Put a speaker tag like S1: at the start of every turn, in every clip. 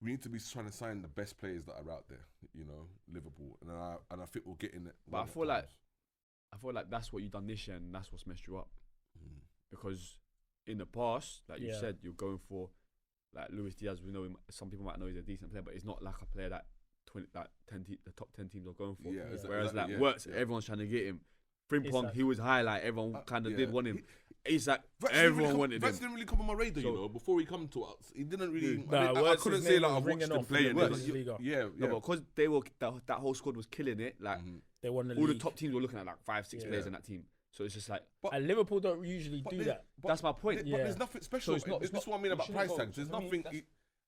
S1: we need to be trying to sign the best players that are out there. You know, Liverpool, and I think we'll get in it.
S2: But I feel like that's what you've done this year, and that's what's messed you up. Because in the past, like you said, you're going for like Luis Diaz. We know some people might know he's a decent player, but he's not like a player that the top 10 teams are going for.
S1: Yeah,
S2: Whereas Wirtz, everyone's trying to get him. Frimpong, he was high, like everyone kind of did want him. Isak, everyone wanted him.
S1: Wirtz didn't really come on my radar, you know. Before he come to us, he didn't really.
S3: I
S1: couldn't say like I watched him play.
S3: Yeah,
S2: no, but because they were that whole squad was killing it. Like
S3: they won the
S2: all
S3: league.
S2: the top teams were looking at like 5-6 players in that team. So it's just like,
S3: and Liverpool don't usually do that.
S2: That's my point.
S1: But there's nothing special.
S2: So
S1: that's what I mean about price tags. There's nothing.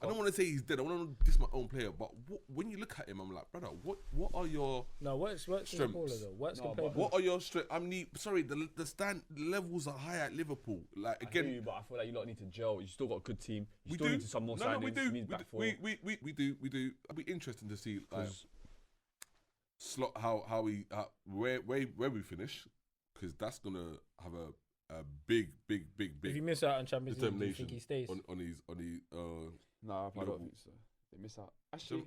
S1: I don't want to say he's dead. I want to diss my own player. But when you look at him, I'm like, brother, what are your
S3: Wirtz is a baller though. Wirtz can play.
S1: What are your strengths? The levels are high at Liverpool. Like again,
S2: but I feel like you lot need to gel. You still got a good team.
S1: We
S2: still
S1: do.
S2: need to some more signings.
S1: We do.
S2: We
S1: do. It'll be interesting to see like slot where we finish, because that's gonna have a big.
S3: If you miss out on Champions League, do you think he stays?
S1: on his
S2: No, I don't think so. They miss out. Actually,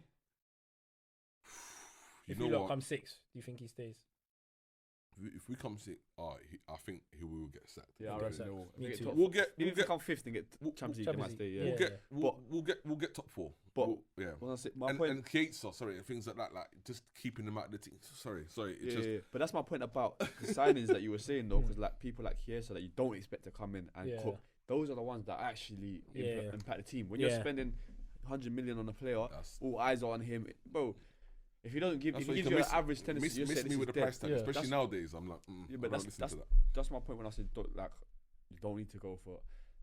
S3: if you lot come 6th, do you think he stays?
S1: If we come 6th, I think he will get sacked.
S2: Yeah, I reckon
S1: we'll get.
S2: Even if we come 5th and get Champions League, they might stay.
S1: We'll get top 4.
S2: But
S1: my point. And Chiesa, sorry, and things like that, like just keeping them out of the team. Sorry.
S2: But that's my point about the signings that you were saying though, because like people like Chiesa that you don't expect to come in and cook. Those are the ones that actually impact the team. When you're spending 100 million on a player, all eyes are on him, bro. If he doesn't give, if he gives you an average tendency,
S1: miss me with the price tag, especially nowadays. I'm like,
S2: but that's my point when I said you don't need to go for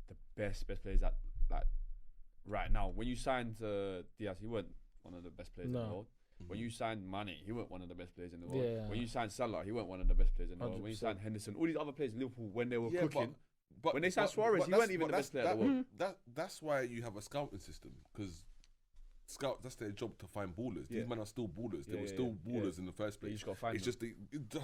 S2: the best players that like right now. When you signed Diaz, he weren't one of the best players in the world. When you signed Mane, he weren't one of the best players in the world. When you signed Salah, he weren't one of the best players in the world. When you signed Henderson, all these other players in Liverpool, when they were cooking. But when they signed Suarez, he weren't even the best player in the world.
S1: That's why you have a scouting system, because that's their job to find ballers. These men are still ballers. They were still ballers in the first place.
S2: You just got to find them.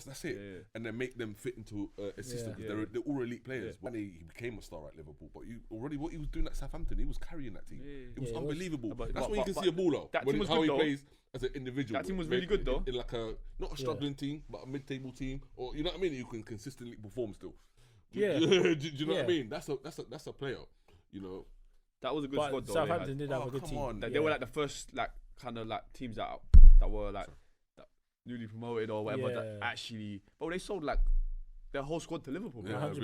S1: That's it. And then make them fit into a system, because they're all elite players. When he became a star at Liverpool, but what he was doing at Southampton, he was carrying that team. It was unbelievable. That's when you can see a baller. How he plays as an individual.
S2: That team was really good though.
S1: In like not a struggling team, but a mid-table team, or you know what I mean. You can consistently perform still. Do you know what I mean? That's a player. You know.
S2: That was a good squad though.
S3: Southampton did have a good team.
S2: They were like the first like kind of like teams that were like that newly promoted or whatever that actually. But they sold like their whole squad to Liverpool.
S3: 100%.